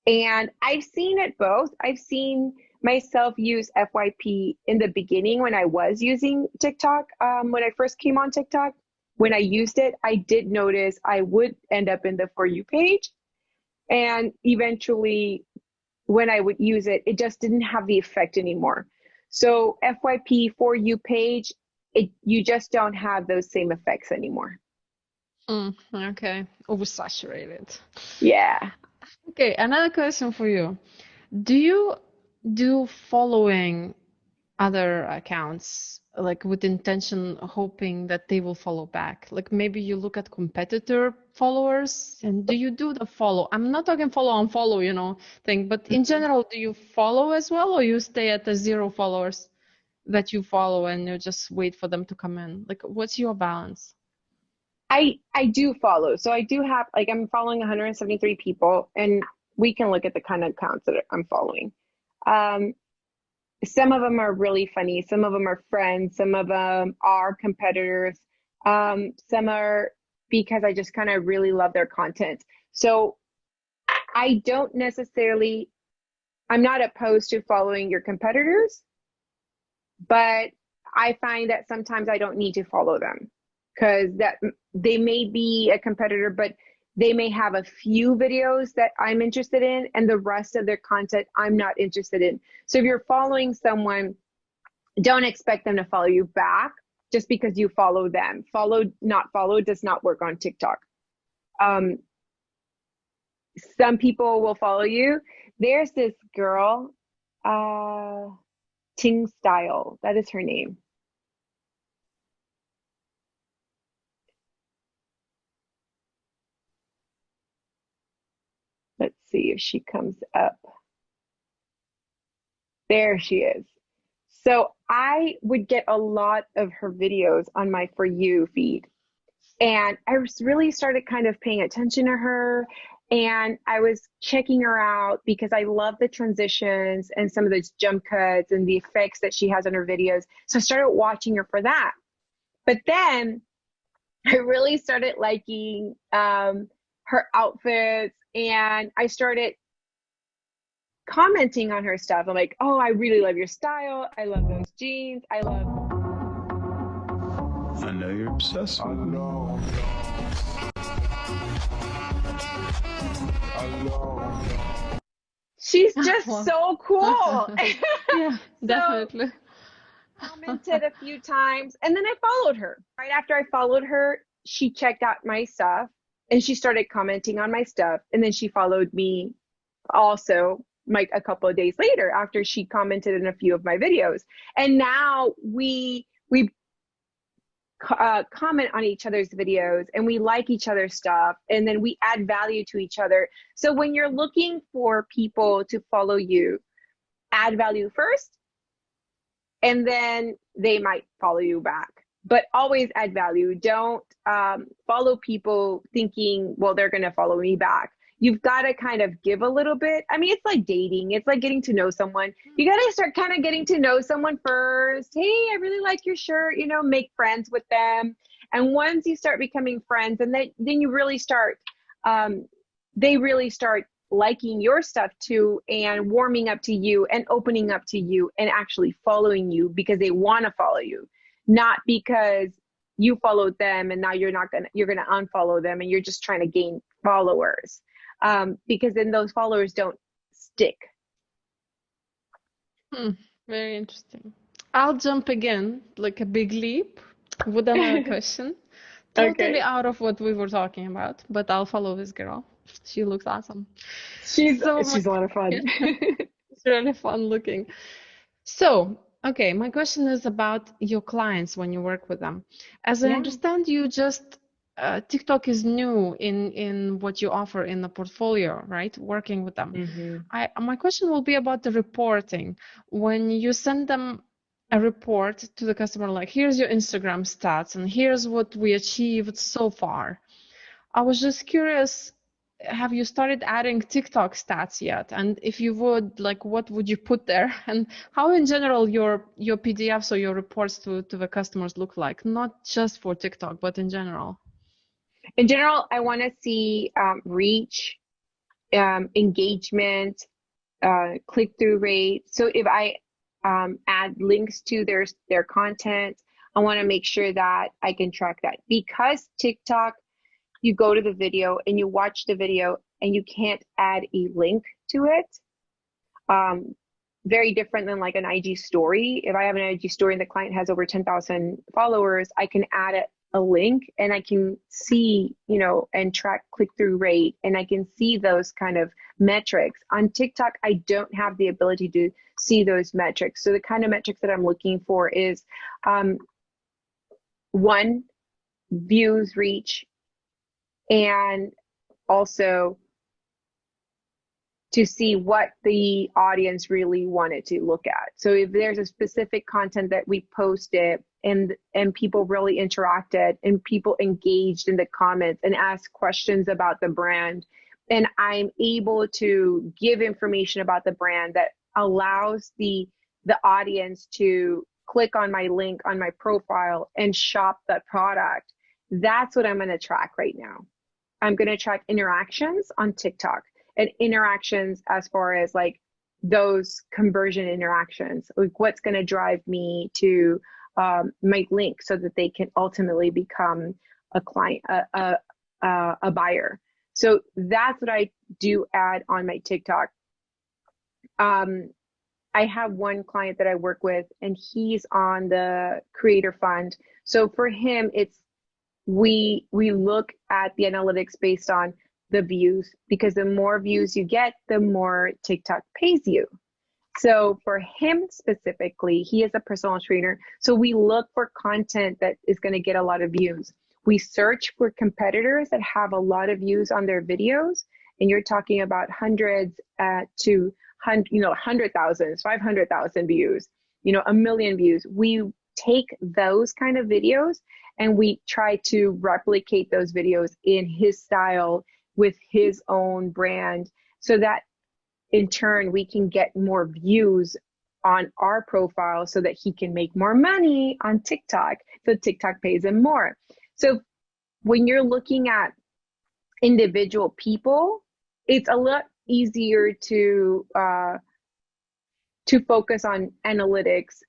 And I've seen it both. I've seen myself use FYP in the beginning when I was using TikTok. When I first came on TikTok, when I used it, I did notice I would end up in the For You page. And eventually, when I would use it, it just didn't have the effect anymore. So FYP For You page, you just don't have those same effects anymore. Okay. Oversaturated. Yeah. Okay, another question for you. Do you do following other accounts, like with intention, hoping that they will follow back? Like maybe you look at competitor followers, and do you do the follow? I'm not talking follow and follow, thing, but in general, do you follow as well, or you stay at the 0 followers that you follow and you just wait for them to come in? Like, what's your balance? I do follow. So I do have, like, I'm following 173 people, and we can look at the kind of accounts that I'm following. Some of them are really funny. Some of them are friends. Some of them are competitors. Some are because I just kind of really love their content. So I don't necessarily, I'm not opposed to following your competitors, but I find that sometimes I don't need to follow them, because that they may be a competitor, but they may have a few videos that I'm interested in, and the rest of their content I'm not interested in. So if you're following someone, don't expect them to follow you back just because you follow them. Follow, not follow does not work on TikTok. Some people will follow you. There's this girl, Ting Style, that is her name. Let's see if she comes up. There she is. So I would get a lot of her videos on my For You feed. And I really started kind of paying attention to her. And I was checking her out because I love the transitions and some of those jump cuts and the effects that she has on her videos. So I started watching her for that. But then I really started liking her outfits, and I started commenting on her stuff. I'm like, oh, I really love your style. I love those jeans. I know you're obsessed with me. She's just Wow. so cool. Yeah, definitely. Commented a few times, and then I followed her. Right after I followed her, she checked out my stuff and she started commenting on my stuff. And then she followed me also like a couple of days later after she commented in a few of my videos. And now we comment on each other's videos, and we like each other's stuff, and then we add value to each other. So when you're looking for people to follow you, add value first, and then they might follow you back. But always add value. Don't follow people thinking, well, they're going to follow me back. You've got to kind of give a little bit. I mean, it's like dating. It's like getting to know someone. You got to start kind of getting to know someone first. Hey, I really like your shirt, you know, make friends with them. And once you start becoming friends, and then you really start, they really start liking your stuff too, and warming up to you and opening up to you and actually following you because they want to follow you, not because you followed them and now you're going to unfollow them and you're just trying to gain followers. Because then those followers don't stick. Very interesting. I'll jump again, like a big leap, with another question. Totally out of what we were talking about, but I'll follow this girl. She looks awesome. She's a lot of fun. It's really fun looking. So, okay, my question is about your clients when you work with them. As I understand, you just TikTok is new in what you offer in the portfolio, right? Working with them. My question will be about the reporting. When you send them a report to the customer, like, here's your Instagram stats and here's what we achieved so far. I was just curious, have you started adding TikTok stats yet? And if you would, like, what would you put there? And how in general your PDFs or your reports to the customers look like, not just for TikTok, but in general? In general, I want to see reach, engagement, click-through rate. So if I add links to their content, I want to make sure that I can track that. Because TikTok, you go to the video and you watch the video and you can't add a link to it. Very different than like an IG story. If I have an IG story and the client has over 10,000 followers, I can add a link and I can see, you know, and track click-through rate, and I can see those kind of metrics. On TikTok, I don't have the ability to see those metrics. So the kind of metrics that I'm looking for is one, views, reach, and also to see what the audience really wanted to look at. So if there's a specific content that we posted and people really interacted and people engaged in the comments and asked questions about the brand, and I'm able to give information about the brand that allows the audience to click on my link on my profile and shop that product, that's what I'm going to track right now. I'm going to track interactions on TikTok, and interactions as far as like those conversion interactions, like what's going to drive me to my link so that they can ultimately become a client, a buyer. So that's what I do add on my TikTok. I have one client that I work with, and he's on the creator fund. So for him, it's we look at the analytics based on the views, because the more views you get, the more TikTok pays you. So for him specifically, he is a personal trainer. So we look for content that is going to get a lot of views. We search for competitors that have a lot of views on their videos, and you're talking about hundreds to 100,000, 500,000 views, 1 million views. We take those kind of videos and we try to replicate those videos in his style with his own brand, so that in turn we can get more views on our profile so that he can make more money on TikTok. So TikTok pays him more. So when you're looking at individual people, it's a lot easier to focus on analytics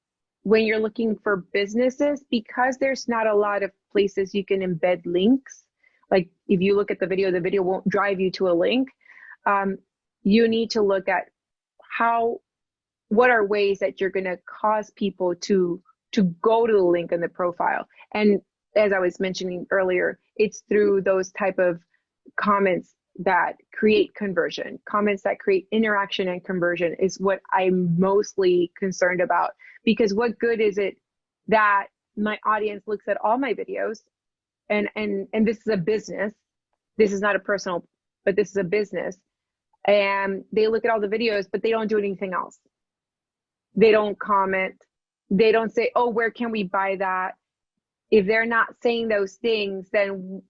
when you're looking for businesses, because there's not a lot of places you can embed links. Like if you look at the video won't drive you to a link. You need to look at what are ways that you're going to cause people to go to the link in the profile. And as I was mentioning earlier, it's through those type of comments that create conversion. Comments that create interaction and conversion is what I'm mostly concerned about, because what good is it that my audience looks at all my videos, and this is a business, this is not a personal, but this is a business, and they look at all the videos, but they don't do anything else. They don't comment. They don't say, oh, where can we buy that? If they're not saying those things, then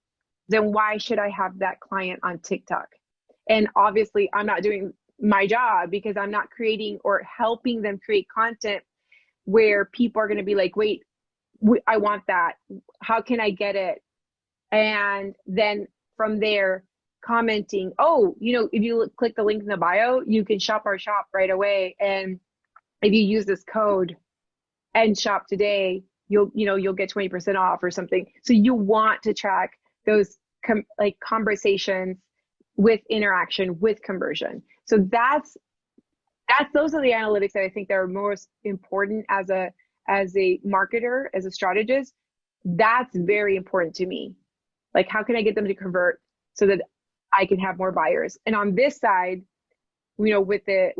why should I have that client on TikTok? And obviously I'm not doing my job, because I'm not creating or helping them create content where people are going to be like, wait, I want that. How can I get it? And then from there, commenting, oh, if you click the link in the bio, you can shop our shop right away. And if you use this code and shop today, you'll get 20% off or something. So you want to track those conversations with interaction, with conversion. So those are the analytics that I think that are most important as a marketer, as a strategist. That's very important to me. Like, how can I get them to convert so that I can have more buyers? And on this side, with the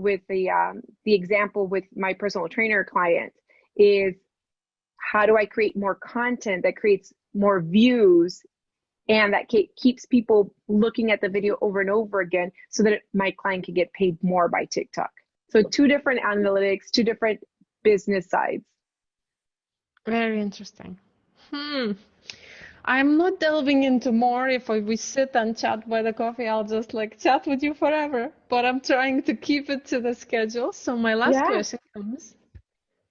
example with my personal trainer client, is how do I create more content that creates more views and that keeps people looking at the video over and over again, so that my client can get paid more by TikTok. So 2 different analytics, 2 different business sides. Very interesting. I'm not delving into more. If we sit and chat by the coffee, I'll just chat with you forever. But I'm trying to keep it to the schedule. So my last question comes.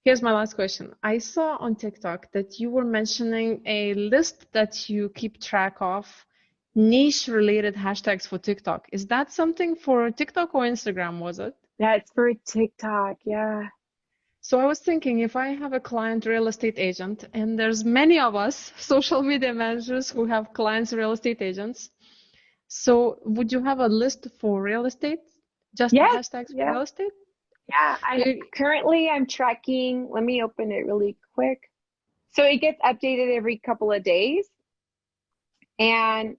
Here's my last question. I saw on TikTok that you were mentioning a list that you keep track of niche-related hashtags for TikTok. Is that something for TikTok or Instagram, was it? That's for TikTok, yeah. So I was thinking, if I have a client real estate agent, and there's many of us social media managers who have clients real estate agents, so would you have a list for real estate? Just the hashtags for real estate? Yeah, currently I'm tracking. Let me open it really quick. So it gets updated every couple of days. And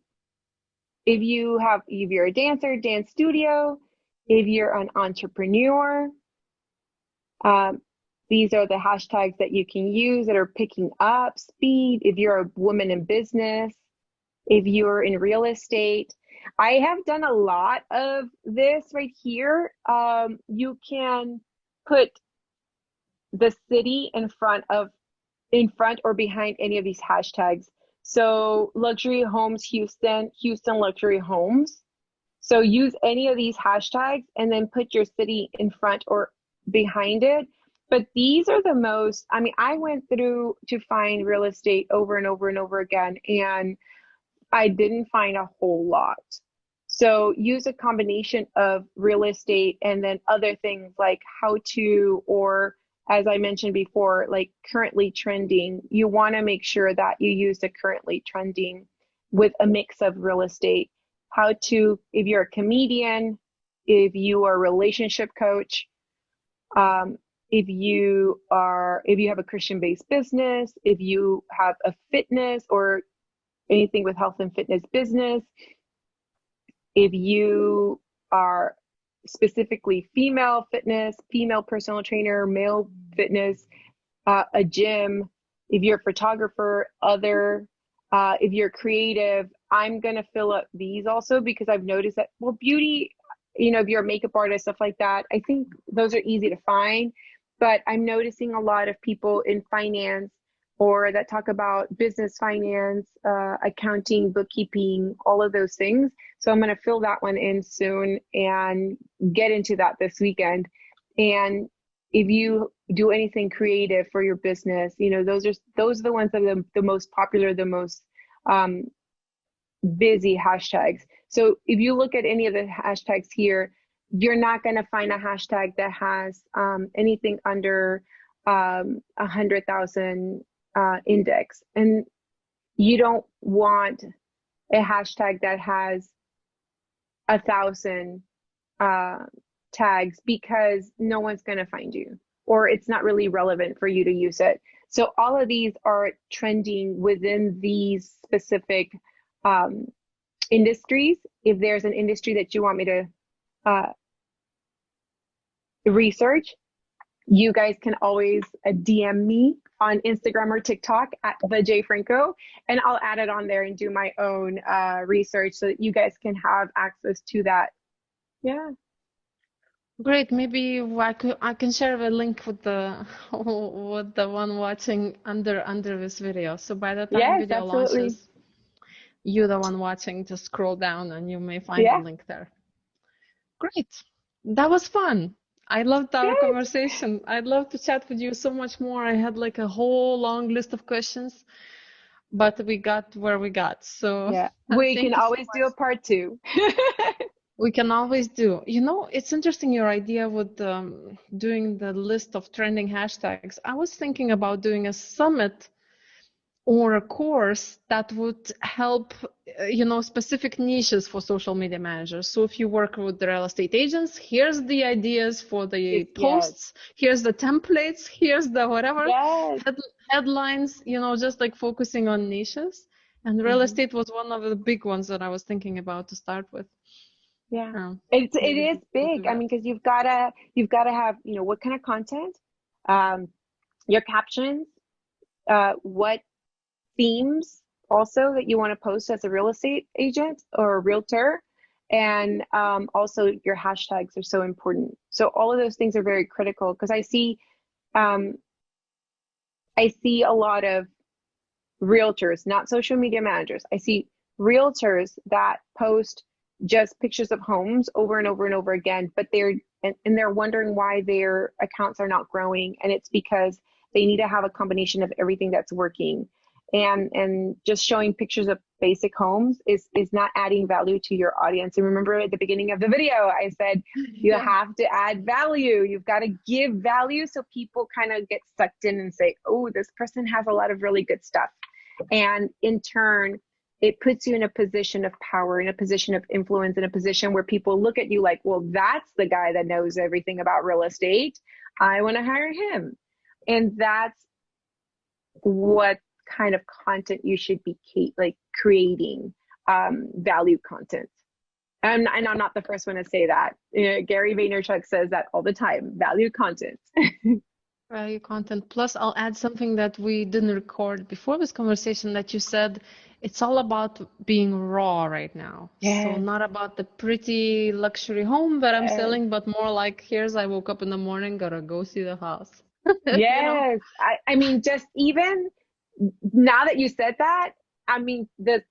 if you're a dancer, dance studio, if you're an entrepreneur, these are the hashtags that you can use that are picking up speed. If you're a woman in business, if you're in real estate, I have done a lot of this right here. You can put the city in front or behind any of these hashtags. So luxury homes, Houston luxury homes. So use any of these hashtags and then put your city in front or behind it. But these are the most, I went through to find real estate over and over and over again, and I didn't find a whole lot. So use a combination of real estate and then other things like how to, or as I mentioned before, like currently trending. You want to make sure that you use the currently trending with a mix of real estate. How to, if you're a comedian, if you are a relationship coach, if you have a Christian-based business, if you have a fitness or anything with health and fitness business, if you are specifically female fitness, female personal trainer, male fitness, a gym, if you're a photographer, if you're creative, I'm going to fill up these also, because I've noticed that, beauty, if you're a makeup artist, stuff like that, I think those are easy to find. But I'm noticing a lot of people in finance or that talk about business, finance, accounting, bookkeeping, all of those things. So I'm going to fill that one in soon and get into that this weekend. And if you do anything creative for your business, those are the ones that are the most popular, the most busy hashtags. So if you look at any of the hashtags here, you're not going to find a hashtag that has anything under 100,000 index. And you don't want a hashtag that has 1,000 tags, because no one's going to find you, or it's not really relevant for you to use it. So all of these are trending within these specific industries. If there's an industry that you want me to research, you guys can always DM me on Instagram or TikTok at the J Franco, and I'll add it on there and do my own research so that you guys can have access to that. Yeah. Great. Maybe I can share the link with the one watching under this video. So by the time Yes, video absolutely. launches, you the one watching, just scroll down and you may find Yeah. the link there. Great. That was fun. I loved our Yes. conversation. I'd love to chat with you so much more. I had like a whole long list of questions, but we got where we got. So Yeah, we thank can you so always do a much. part 2. We can always do. It's interesting your idea with doing the list of trending hashtags. I was thinking about doing a summit or a course that would help, specific niches for social media managers. So if you work with the real estate agents, here's the ideas for the Yes. posts, here's the templates, here's the whatever, Yes. headlines, just like focusing on niches. And real estate was one of the big ones that I was thinking about to start with. Yeah, it is big. I mean, because you've got to have, what kind of content, your captions, what themes also that you want to post as a real estate agent or a realtor, and also your hashtags are so important. So all of those things are very critical, because I see a lot of realtors, not social media managers. I see realtors that post just pictures of homes over and over and over again, but they're wondering why their accounts are not growing. And it's because they need to have a combination of everything that's working. And just showing pictures of basic homes is not adding value to your audience. And remember at the beginning of the video, I said, you have to add value. You've got to give value so people kind of get sucked in and say, oh, this person has a lot of really good stuff. And in turn, it puts you in a position of power, in a position of influence, in a position where people look at you like, well, that's the guy that knows everything about real estate. I want to hire him. And that's what kind of content you should be creating, value content. And I'm not the first one to say that. Gary Vaynerchuk says that all the time, value content. Value content. Plus, I'll add something that we didn't record before this conversation, that you said it's all about being raw right now. Yes. So not about the pretty luxury home that I'm selling, but more like, I woke up in the morning, gotta go see the house. Yes. I mean, just even now that you said that, I mean, the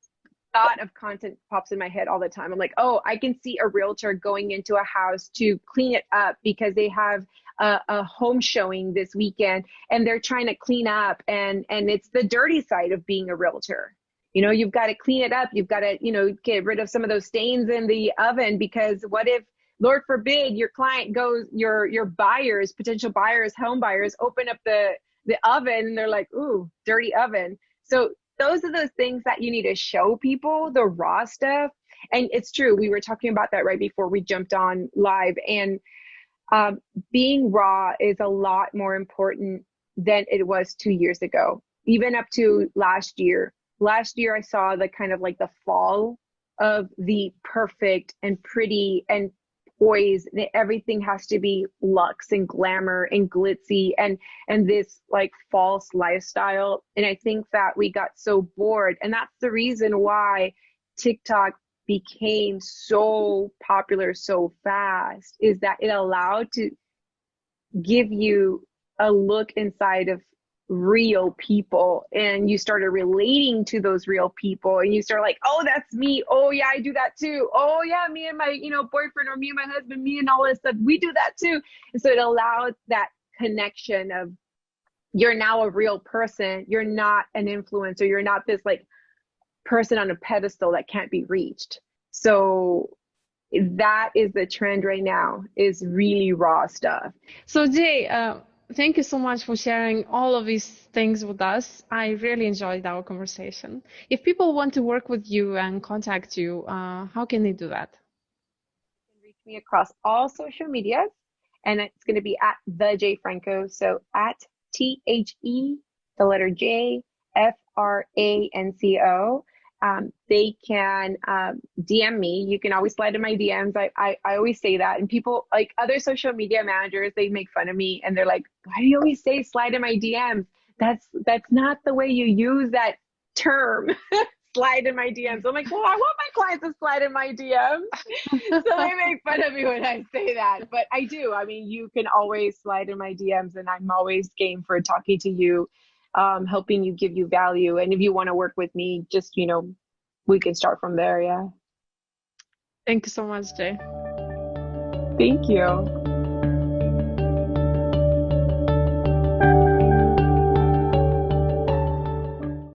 thought of content pops in my head all the time. I'm like, oh, I can see a realtor going into a house to clean it up because they have a home showing this weekend and they're trying to clean up, and it's the dirty side of being a realtor. You've got to clean it up. You've got to, get rid of some of those stains in the oven, because what if, Lord forbid, your client goes, your buyers, potential buyers, home buyers, open up the oven and they're like, ooh, dirty oven. So those are those things that you need to show people, the raw stuff. And it's true. We were talking about that right before we jumped on live. And being raw is a lot more important than it was 2 years ago, even up to last year. Last year, I saw the kind of like the fall of the perfect and pretty and poised. Everything has to be luxe and glamour and glitzy and this like false lifestyle. And I think that we got so bored. And that's the reason why TikTok became so popular so fast, is that it allowed to give you a look inside of real people, and you started relating to those real people, and you start like, oh, that's me. Oh yeah, I do that too. Oh yeah, me and my, boyfriend, or me and my husband, me and all this stuff, we do that too. And so it allowed that connection of, you're now a real person. You're not an influencer. You're not this like person on a pedestal that can't be reached. So that is the trend right now, is really raw stuff. So Jay, thank you so much for sharing all of these things with us. I really enjoyed our conversation. If people want to work with you and contact you, how can they do that? You can reach me across all social medias, and it's going to be at the J Franco. So at THE, the letter J, FRANCO. They can DM me. You can always slide in my DMs. I always say that. And people, like other social media managers, they make fun of me and they're like, why do you always say slide in my DMs? That's not the way you use that term. Slide in my DMs. I'm like, well, I want my clients to slide in my DMs. So they make fun of me when I say that. But I do. I mean, you can always slide in my DMs, and I'm always game for talking to you, helping you, give you value. And if you want to work with me, just, we can start from there. Yeah. Thank you so much, Jay. Thank you.